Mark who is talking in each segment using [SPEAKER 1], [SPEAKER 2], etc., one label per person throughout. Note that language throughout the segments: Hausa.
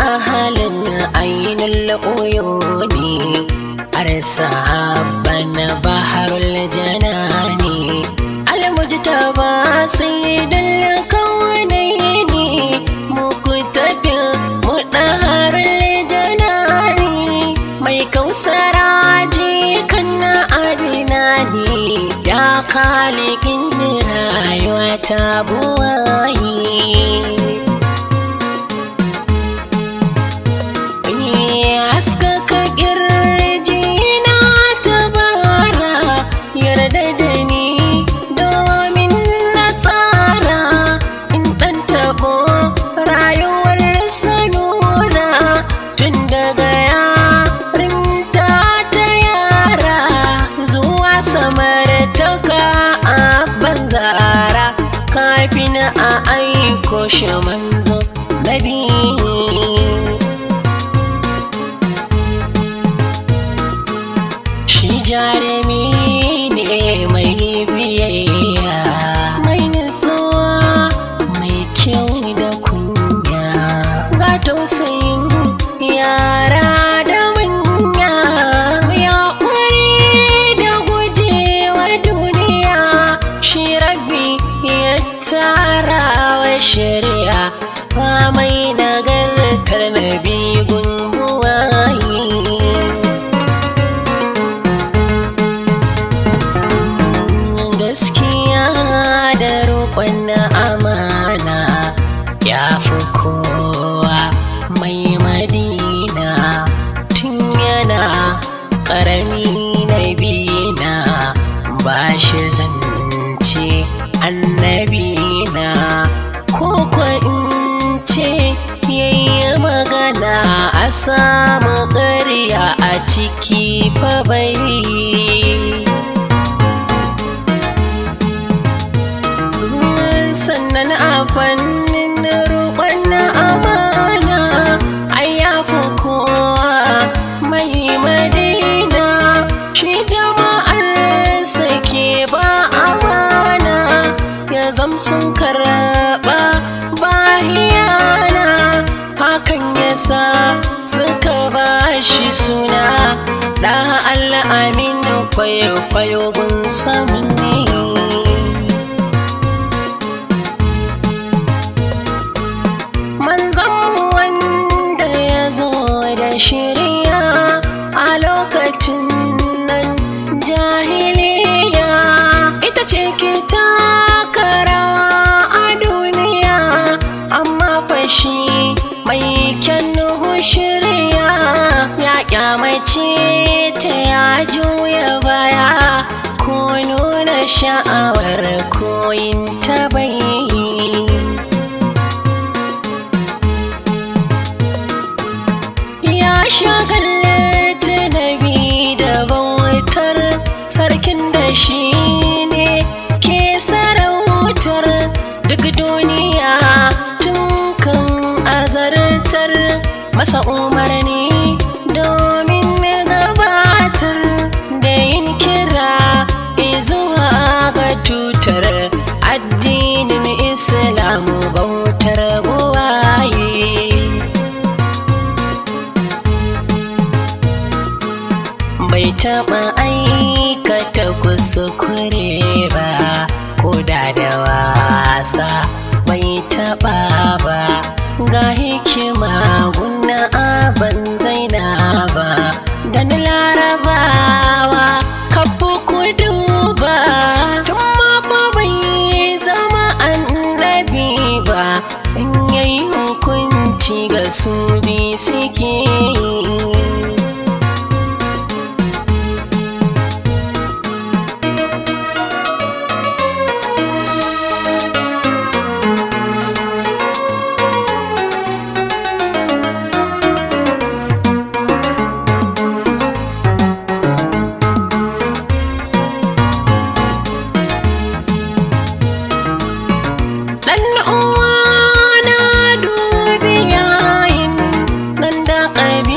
[SPEAKER 1] ahalin ainul uyuni arsaban baharul janani almujtaba sayyidul kawnaini muqtabi mudaharul janani mai kausara jikan adinani ya khaliqin rayuwa ta buwayi haskaka ƙirji na tabara yarda da ni domin na tsara in ɗan taɓo rayuwar sanura tun daga yarinta ta yara zuwa samartaka a banzara kafin a aiko shi manzo nabi jarumi ne mai biyayya mai nutsuwa mai kyau da kunya ga tausayin yara da manya ya ƙware da gujewa duniya shi rabbi ya tara wa shari'a ba mai nagartar nabi gunguwayi wannan amana ya fi kowa mai madina tun yana ƙarami na bina ba shi zance annabina ko in ce yayi magana a samu ƙarya a ciki fa bai sannan a fannin roƙon na amana ai ya fi kowa mai madina shi jama'ar sake ba amana ya zam sun karɓa ba hiyana hakan yasa suka ba shi suna da Allah aminu kwayo gun samun ne shirya a lokacin nan jahiliya ita ce ke taka rawa a duniya amma fashi mai kyan shirya ya kyamace ta ya juya baya ko nuna sha'awar koyin ta bai shagalle nabi da bautar sarkin da shi ne ke sarautar duk duniya tun kan azartar masa umarni domin gabatar da yin kira izuwa ga tutar addinin islamu bautar buwaye bai taɓa aikata kuskure ba ko da wasa bai taɓa ba ga hikima gunna aban zainaba da na larabawa kafu kudu ba tun ma bai zama annabi ba in yayi hukunci ga su bi suke uwa na dubi yayin nan da ƙabi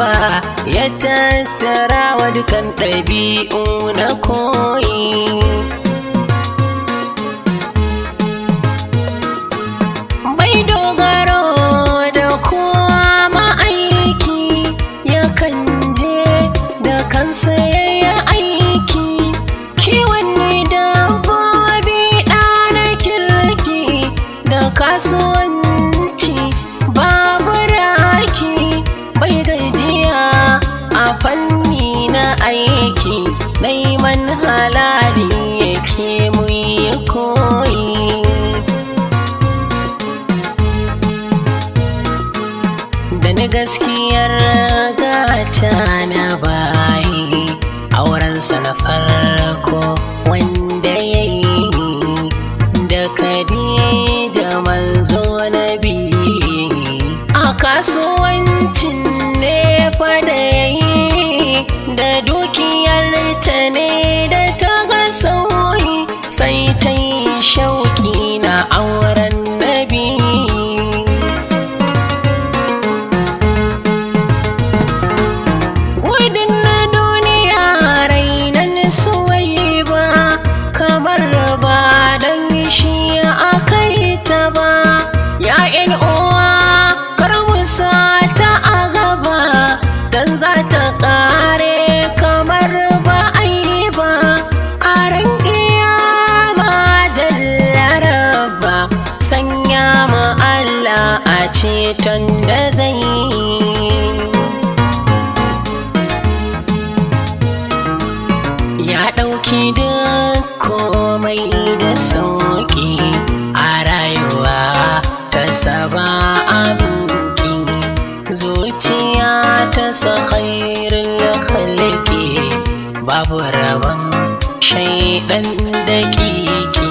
[SPEAKER 1] ba ya tattara wa dukan ɗabi'u na koyi. Bai dogaro da kowa ma'aiki, yakan je da kansa yayi aiki. Kiwon dabbobi ɗana kirki da kasuwanci babu raki, bai gajiya a fanni na aiki, neman halali yake muyi koyi. Da ni gaskiyar gata na bayi, aurensa na farko wanda ya yi da Khadija manzo na biyu. A kasuwancin ne fa da ya yi, da dukiyar ta ne da ta ga sauyi, sai ta yi shauki na auren nabi. Gudun na duniya rainan suwai ba, kamar ba dan shi aka yi ta ba. Ya'yan uwa kar mu sa ta a gaba, dan za ta kare kamar ba a yi ba. A ran kiyama jalla rabba, sanya mu Allah a ceton da zai yi. Ya ɗauki duk komai da sauƙi a rayuwa ta saba abinki, zuciya ta sa khairul khalqi, babu rabon shaidan daƙiƙi.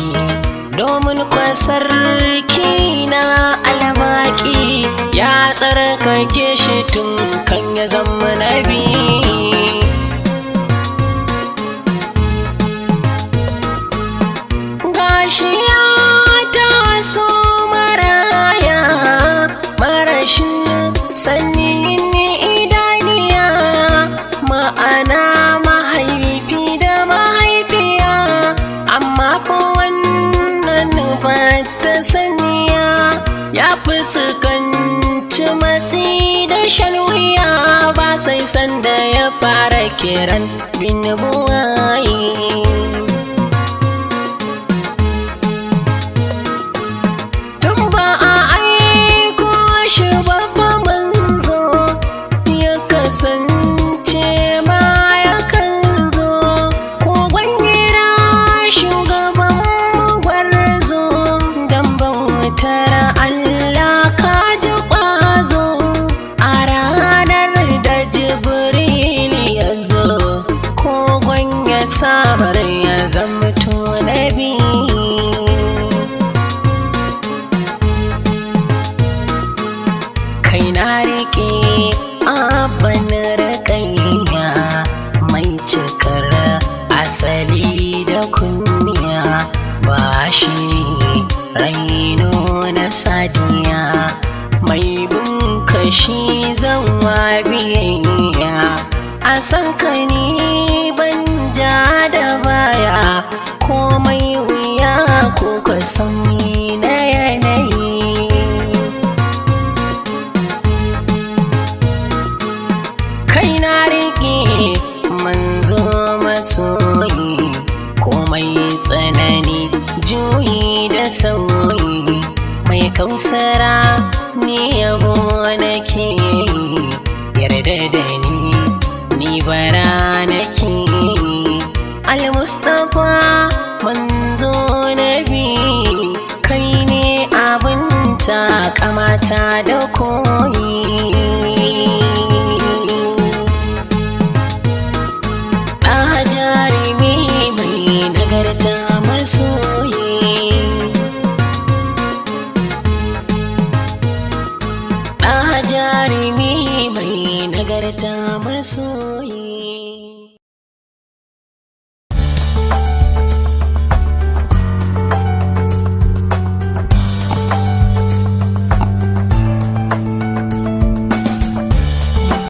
[SPEAKER 1] Domin kwasarki na almaki ya tsarkake shi tun kan ya zama nabi. Gashi ya taso maraya, marashin sanyin idaniya, ma'ana mahaifi da mahaifiya, amma fa wannan ba ta saniya. Ya fuskanci matsi da shan wuya, ba sai sanda ya fara kiran bin buwayi. Kasance ma yakan zo, kogon hira shugaban gwarzo, dan bautar Allah ka ji ƙwazo. A ranar da Jibril ya zo, kogon ya samar ya zamto nabi. Kai na riƙe abin rakayya, mai cikar asali da kunya, ba shi raino na sadiya, mai bin kashi zan wa biyayya. A san ka ni ban ja da baya, komai wuya ko ka sauyi na yanayi. Kai na riƙe manzo masoyi, komai tsanani juyi da sauyi, mai kausara ni yabo nake, yarda da ni bara nake. Al-Mustapha manzo nabi, kai ne abin takamata da koyi. Jarumi mai nagarta masoyi, jarumi mai nagarta masoyi.